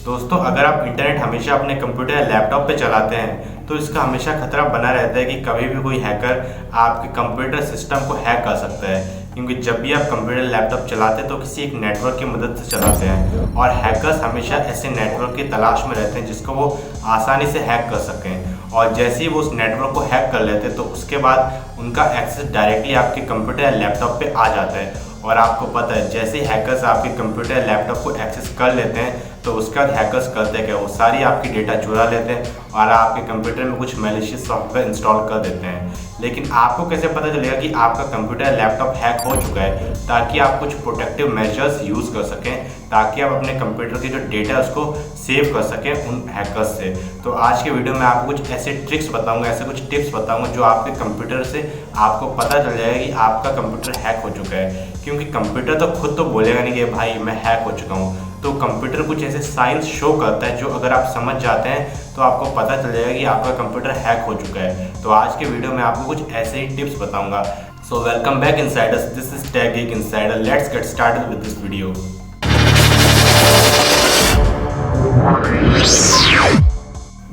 दोस्तों, अगर आप इंटरनेट हमेशा अपने कंप्यूटर या लैपटॉप पे चलाते हैं तो इसका हमेशा खतरा बना रहता है कि कभी भी कोई हैकर आपके कंप्यूटर सिस्टम को हैक कर सकता है। क्योंकि जब भी आप कंप्यूटर लैपटॉप चलाते हैं तो किसी एक नेटवर्क की मदद से चलाते हैं और हैकर्स हमेशा ऐसे नेटवर्क की तलाश में रहते हैं जिसको वो आसानी से हैक कर सकें। और जैसे ही वो उस नेटवर्क को हैक कर लेते हैं तो उसके बाद उनका एक्सेस डायरेक्टली आपके कंप्यूटर या लैपटॉप पे आ जाता है। और आपको पता है, जैसे ही हैकर्स आपके कंप्यूटर या लैपटॉप को एक्सेस कर लेते हैं तो उसके बाद हैकर्स करते क्या, वो सारी आपकी डेटा चुरा लेते हैं और आपके कंप्यूटर में कुछ मैलिशियस सॉफ्टवेयर इंस्टॉल कर देते हैं। लेकिन आपको कैसे पता चलेगा कि आपका कंप्यूटर या लैपटॉप हैक हो चुका है, ताकि आप कुछ प्रोटेक्टिव मेजर्स यूज़ कर सकें, ताकि आप अपने कंप्यूटर की जो डेटा है उसको सेव कर सकें उन हैकर्स से। तो आज के वीडियो में आपको कुछ ऐसे ट्रिक्स बताऊंगा, ऐसे कुछ टिप्स बताऊंगा जो आपके कंप्यूटर से आपको पता चल जाएगा कि आपका कंप्यूटर हैक हो चुका है। क्योंकि कंप्यूटर तो खुद तो बोलेगा नहीं कि भाई मैं हैक हो चुका हूँ, तो कंप्यूटर कुछ ऐसे साइंस शो करता है जो अगर आप समझ जाते हैं तो आपको पता चल जाएगा कि आपका कंप्यूटर हैक हो चुका है। तो आज के वीडियो में आपको कुछ ऐसे ही टिप्स बताऊंगा। So welcome back Insiders, this is Tech Geek insider. Let's get started with this video.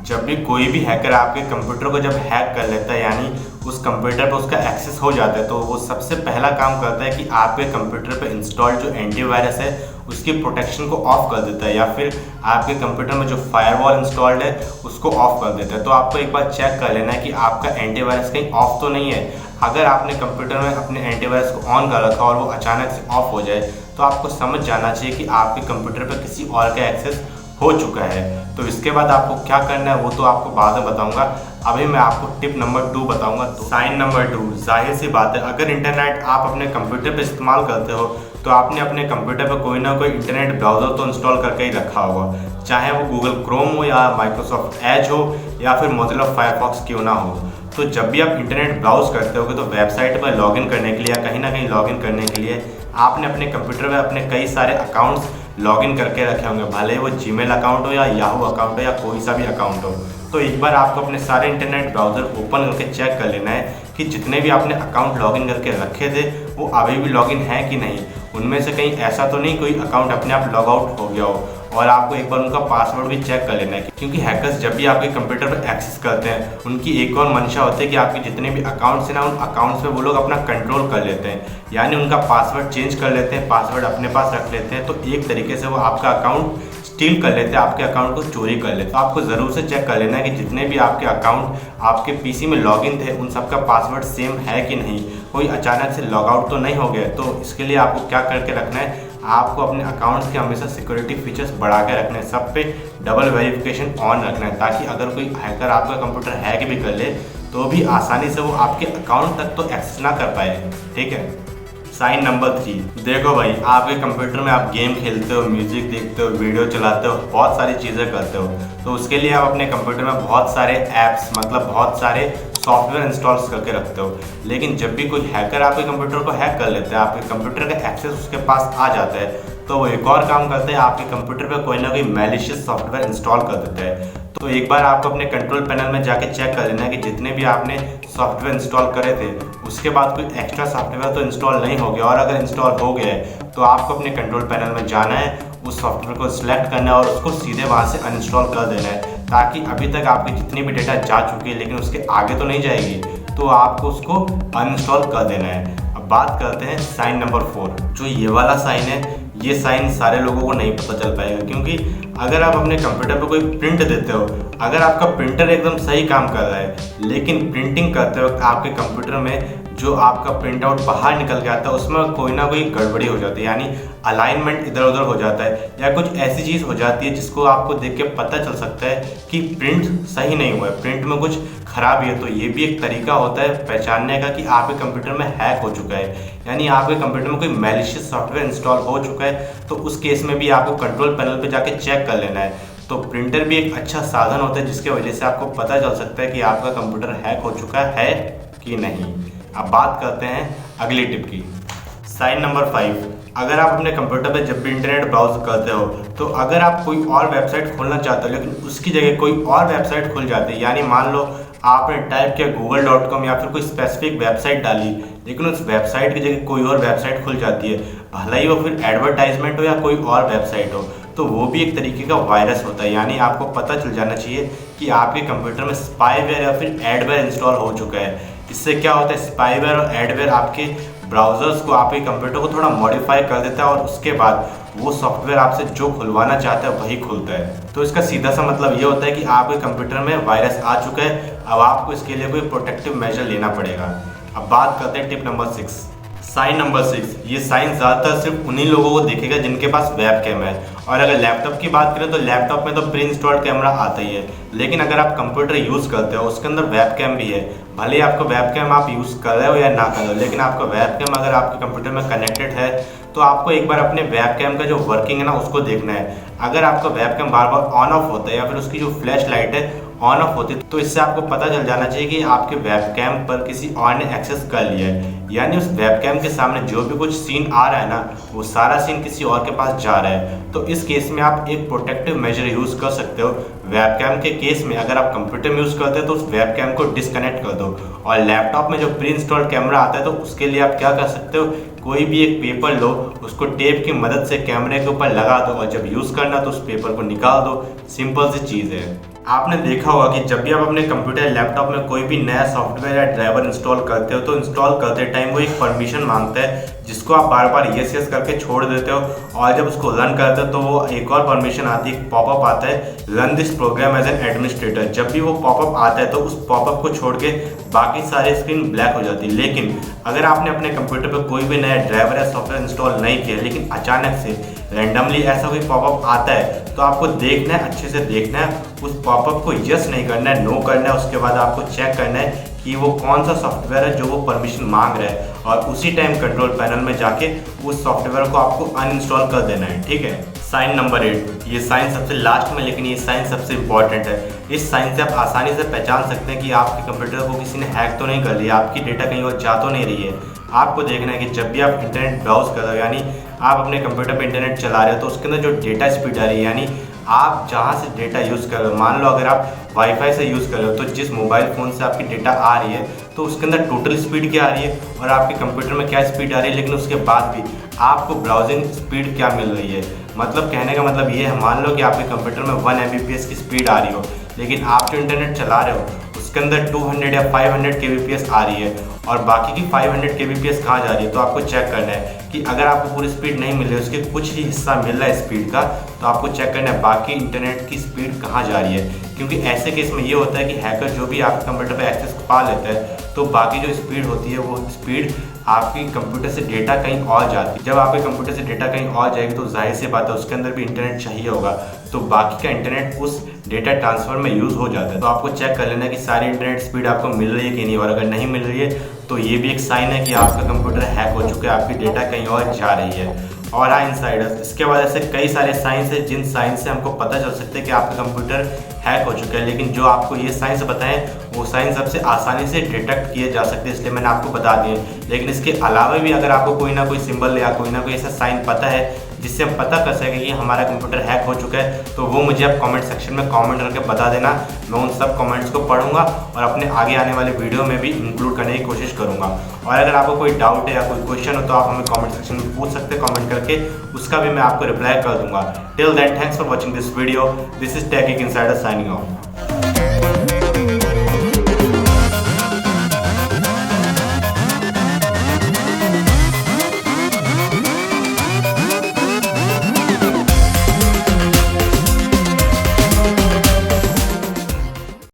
जब भी कोई भी हैकर आपके कंप्यूटर को जब हैक कर लेता है, यानी उस कंप्यूटर पर उसका एक्सेस हो जाता है, तो वो सबसे पहला काम करता है कि आपके कंप्यूटर पर इंस्टॉल जो एंटीवायरस है उसकी प्रोटेक्शन को ऑफ कर देता है, या फिर आपके कंप्यूटर में जो फायरवॉल इंस्टॉल्ड है उसको ऑफ कर देता है। तो आपको एक बार चेक कर लेना है कि आपका एंटीवायरस कहीं ऑफ तो नहीं है। अगर आपने कंप्यूटर में अपने एंटीवायरस को ऑन कर रखा और वो अचानक से ऑफ हो जाए तो आपको समझ जाना चाहिए कि आपके कंप्यूटर पर किसी और का एक्सेस हो चुका है। तो इसके बाद आपको क्या करना है वो तो आपको बाद में बताऊंगा। अभी मैं आपको टिप नंबर 2 बताऊंगा। तो साइन नंबर 2, जाहिर सी बात है, अगर इंटरनेट आप अपने कंप्यूटर पे इस्तेमाल करते हो तो आपने अपने कंप्यूटर पे कोई ना कोई इंटरनेट ब्राउज़र तो इंस्टॉल करके ही रखा होगा, चाहे वो गूगल क्रोम हो या माइक्रोसॉफ्ट एज हो या फिर मोज़िला फायरफॉक्स क्यों ना हो। तो जब भी आप इंटरनेट ब्राउज करते होगे तो वेबसाइट पर लॉगिन करने के लिए या कहीं ना कहीं लॉगिन करने के लिए आपने अपने कंप्यूटर में अपने कई सारे अकाउंट्स लॉगिन करके रखे होंगे, भले ही वो जीमेल अकाउंट हो या याहू अकाउंट हो या कोई सा भी अकाउंट हो। तो एक बार आपको अपने सारे इंटरनेट ब्राउज़र ओपन करके चेक कर लेना है कि जितने भी आपने अकाउंट लॉगिन करके रखे थे वो अभी भी लॉगिन है कि नहीं। उनमें से कहीं ऐसा तो नहीं कोई अकाउंट अपने आप लॉग आउट हो गया हो। और आपको एक बार उनका पासवर्ड भी चेक कर लेना है, क्योंकि हैकर्स जब भी आपके कंप्यूटर पर एक्सेस करते हैं उनकी एक और मंशा होती है कि आपके जितने भी अकाउंट्स हैं ना, उन अकाउंट्स पे वो लोग अपना कंट्रोल कर लेते हैं, यानी उनका पासवर्ड चेंज कर लेते हैं, पासवर्ड अपने पास रख लेते हैं। तो एक तरीके से वो आपका अकाउंट स्टील कर लेते हैं, आपके अकाउंट को चोरी कर लेते हैं। तो आपको ज़रूर से चेक कर लेना है कि जितने भी आपके अकाउंट आपके पीसी में लॉगिन थे उन सबका पासवर्ड सेम है कि नहीं, कोई अचानक से लॉग आउट तो नहीं हो गया। तो इसके लिए आपको क्या करके रखना है, आपको अपने अकाउंट्स के हमेशा सिक्योरिटी फीचर्स बढ़ा के रखने हैं, सब पे डबल वेरिफिकेशन ऑन रखना है, ताकि अगर कोई हैकर आपका कंप्यूटर हैक भी कर ले तो भी आसानी से वो आपके अकाउंट तक तो एक्सेस ना कर पाए। ठीक है। साइन नंबर 3, देखो भाई, आपके कंप्यूटर में आप गेम खेलते हो, म्यूजिक देखते हो, वीडियो चलाते हो, बहुत सारी चीज़ें करते हो। तो उसके लिए आप अपने कंप्यूटर में बहुत सारे ऐप्स, मतलब बहुत सारे सॉफ्टवेयर इंस्टॉल्स करके रखते हो। लेकिन जब भी कोई हैकर आपके कंप्यूटर को हैक कर लेता है, आपके कंप्यूटर का एक्सेस उसके पास आ जाता है, तो वो एक और काम करते हैं, आपके कंप्यूटर पे कोई ना कोई मैलिशियस सॉफ्टवेयर इंस्टॉल कर देते हैं। तो एक बार आपको अपने कंट्रोल पैनल में जाके चेक कर लेना है कि जितने भी आपने सॉफ्टवेयर इंस्टॉल करे थे उसके बाद कोई एक्स्ट्रा सॉफ्टवेयर तो इंस्टॉल नहीं हो गया, और अगर इंस्टॉल हो गया है तो आपको अपने कंट्रोल पैनल में जाना है, उस सॉफ्टवेयर को सिलेक्ट करना है और उसको सीधे वहाँ से अनइंस्टॉल कर देना है, ताकि अभी तक आपकी जितनी भी डेटा जा चुकी है लेकिन उसके आगे तो नहीं जाएगी, तो आपको उसको अनइंस्टॉल कर देना है। अब बात करते हैं साइन नंबर 4। जो ये वाला साइन है, ये साइन सारे लोगों को नहीं पता चल पाएगा, क्योंकि अगर आप अपने कंप्यूटर पर कोई प्रिंट देते हो, अगर आपका प्रिंटर एकदम सही काम कर रहा है लेकिन प्रिंटिंग करते वक्त आपके कंप्यूटर में जो आपका प्रिंट आउट बाहर निकल के आता है उसमें कोई ना कोई गड़बड़ी हो जाती है, यानी अलाइनमेंट इधर उधर हो जाता है या कुछ ऐसी चीज़ हो जाती है जिसको आपको देख के पता चल सकता है कि प्रिंट सही नहीं हुआ है, प्रिंट में कुछ खराबी है। तो ये भी एक तरीका होता है पहचानने का कि आपके कंप्यूटर में हैक हो चुका है, यानी आपके कंप्यूटर में कोई मैलिशियस सॉफ्टवेयर इंस्टॉल हो चुका है। तो उस केस में भी आपको कंट्रोल पैनल पे जाके चेक कर लेना है। तो प्रिंटर भी एक अच्छा साधन होता है जिसके वजह से आपको पता चल सकता है कि आपका कंप्यूटर हैक हो चुका है कि नहीं। अब बात करते हैं अगली टिप की। साइन नंबर 5, अगर आप अपने कंप्यूटर पे जब भी इंटरनेट ब्राउज करते हो तो अगर आप कोई और वेबसाइट खोलना चाहते हो लेकिन उसकी जगह कोई और वेबसाइट खुल जाती है, यानी मान लो आपने टाइप किया google.com या फिर कोई स्पेसिफिक वेबसाइट डाली लेकिन उस वेबसाइट की जगह कोई और वेबसाइट खुल जाती है, भले ही वो फिर एडवर्टाइजमेंट हो या कोई और वेबसाइट हो, तो वो भी एक तरीके का वायरस होता है। यानी आपको पता चल जाना चाहिए कि आपके कंप्यूटर में स्पाईवेयर या फिर एडवेयर इंस्टॉल हो चुका है। इससे क्या होता है, स्पाईवेयर और एडवेयर आपके ब्राउजर्स को, आपके कंप्यूटर को थोड़ा मॉडिफाई कर देता है और उसके बाद वो सॉफ्टवेयर आपसे जो खुलवाना चाहता है वही खुलता है। तो इसका सीधा सा मतलब ये होता है कि आपके कंप्यूटर में वायरस आ चुका है, अब आपको इसके लिए कोई प्रोटेक्टिव मेजर लेना पड़ेगा। अब बात करते हैं टिप नंबर 6, साइन नंबर 6। ये साइन ज़्यादातर सिर्फ उन्हीं लोगों को दिखेगा जिनके पास वेब कैम है। और अगर लैपटॉप की बात करें तो लैपटॉप में तो प्री इंस्टॉल्ड कैमरा आता ही है, लेकिन अगर आप कंप्यूटर यूज़ करते हो उसके अंदर वेब कैम भी है। भले ही आपको वेब कैम आप यूज़ कर रहे हो या ना कर रहे हो, लेकिन आपका वेब कैम अगर आपके कंप्यूटर में कनेक्टेड है तो आपको एक बार अपने वेब कैम का जो वर्किंग है ना उसको देखना है। अगर आपका वेब कैम बार बार ऑन ऑफ होता है या फिर उसकी जो फ्लैश लाइट है ऑन ऑफ होती है, तो इससे आपको पता चल जाना चाहिए कि आपके वेब कैम पर किसी और ने एक्सेस कर लिया है। यानी उस वेब कैम के सामने जो भी कुछ सीन आ रहा है ना, वो सारा सीन किसी और के पास जा रहा है। तो इस केस में आप एक प्रोटेक्टिव मेजर यूज़ कर सकते हो। वेब कैम के केस में अगर आप कंप्यूटर में यूज़ करते हो तो उस वेब कैम को डिस्कनेक्ट कर दो, और लैपटॉप में जो प्री इंस्टॉल्ड कैमरा आता है तो उसके लिए आप क्या कर सकते हो, कोई भी एक पेपर लो, उसको टेप की मदद से कैमरे के ऊपर लगा दो और जब यूज़ करना तो उस पेपर को निकाल दो। सिंपल सी चीज़ है। आपने देखा होगा कि जब भी आप अपने कंप्यूटर या लैपटॉप में कोई भी नया सॉफ्टवेयर या ड्राइवर इंस्टॉल करते हो तो इंस्टॉल करते टाइम वो एक परमिशन मांगता है जिसको आप बार बार यस यस करके छोड़ देते हो, और जब उसको रन करते हो तो वो एक और परमिशन आती है, पॉपअप आता है, run this program as an administrator. जब भी वो पॉपअप आता है तो उस पॉपअप को छोड़ के बाकी सारी स्क्रीन ब्लैक हो जाती है। लेकिन अगर आपने अपने कंप्यूटर पर कोई भी नया ड्राइवर या सॉफ्टवेयर इंस्टॉल नहीं किया, लेकिन अचानक से रैंडमली ऐसा कोई पॉपअप आता है, तो आपको देखना है, अच्छे से देखना है, उस पॉपअप को यस नहीं करना है, नो करना है। उसके बाद आपको चेक करना है कि वो कौन सा सॉफ्टवेयर है जो वो परमिशन मांग रहा है, और उसी टाइम कंट्रोल पैनल में जाके उस सॉफ्टवेयर को आपको अनइंस्टॉल कर देना है। ठीक है। साइन नंबर 8, ये साइन सबसे लास्ट में, लेकिन ये साइन सबसे इंपॉर्टेंट है। इस साइन से आप आसानी से पहचान सकते हैं कि आपके कंप्यूटर को किसी ने हैक तो नहीं कर लिया, आपकी डेटा कहीं और जा तो नहीं रही है। आपको देखना है कि जब भी आप इंटरनेट ब्राउज कर रहे हो, यानी आप अपने कंप्यूटर पे इंटरनेट चला रहे हो, तो उसके अंदर जो डेटा स्पीड आ रही है, यानी आप जहाँ से डेटा यूज़ कर रहे हो, मान लो अगर आप वाईफाई से यूज़ कर रहे हो तो जिस मोबाइल फ़ोन से आपकी डेटा आ रही है तो उसके अंदर टोटल स्पीड क्या आ रही है और आपके कंप्यूटर में क्या स्पीड आ रही है, लेकिन उसके बाद भी आपको ब्राउजिंग स्पीड क्या मिल रही है। मतलब कहने का मतलब ये है, मान लो कि आपके कंप्यूटर में 1 Mbps की स्पीड आ रही हो, लेकिन आप जो इंटरनेट चला रहे हो उसके अंदर 200 या 500 kbps आ रही है, और बाकी की 500 kbps कहाँ जा रही है। तो आपको चेक करना है कि अगर आपको पूरी स्पीड नहीं मिल रही है, उसके कुछ ही हिस्सा मिल रहा है स्पीड का, तो आपको चेक करना है बाकी इंटरनेट की स्पीड कहाँ जा रही है। क्योंकि ऐसे केस में ये होता है कि हैकर जो भी आपके कंप्यूटर पर एक्सेस पा लेता है, तो बाकी जो स्पीड होती है वो स्पीड आपकी कंप्यूटर से डेटा कहीं और जाती है। जब आपके कंप्यूटर से डेटा कहीं और जाएगी तो जाहिर सी बात है उसके अंदर भी इंटरनेट चाहिए होगा, तो बाकी का इंटरनेट उस डेटा ट्रांसफ़र में यूज़ हो जाता है। तो आपको चेक कर लेना कि सारी इंटरनेट स्पीड आपको मिल रही है कि नहीं, और अगर नहीं मिल रही है तो ये भी एक साइन है कि आपका कंप्यूटर हैक हो चुका है, आपकी डेटा कहीं और जा रही है। और हाँ इनसाइडर्स, इसके बाद ऐसे कई सारे साइंस हैं जिन साइंस से हमको पता चल सकता है कि आपका कंप्यूटर हैक हो चुका है, लेकिन जो आपको ये साइंस बताएं वो साइंस सबसे आसानी से डिटेक्ट किए जा सकते हैं, इसलिए मैंने आपको बता दिए। लेकिन इसके अलावा भी अगर आपको कोई ना कोई सिंबल या कोई ना कोई ऐसा साइन पता है जिससे हम पता कर सकें कि हमारा कंप्यूटर हैक हो चुका है, तो वो मुझे आप कमेंट सेक्शन में कमेंट करके बता देना। मैं उन सब कमेंट्स को पढ़ूंगा और अपने आगे आने वाले वीडियो में भी इंक्लूड करने की कोशिश करूंगा। और अगर आपको कोई डाउट है या कोई क्वेश्चन हो तो आप हमें कमेंट सेक्शन में पूछ सकते हैं कमेंट करके, उसका भी मैं आपको रिप्लाई कर दूंगा। Till then, thanks for watching this video. This is Tech Geek Insider signing of.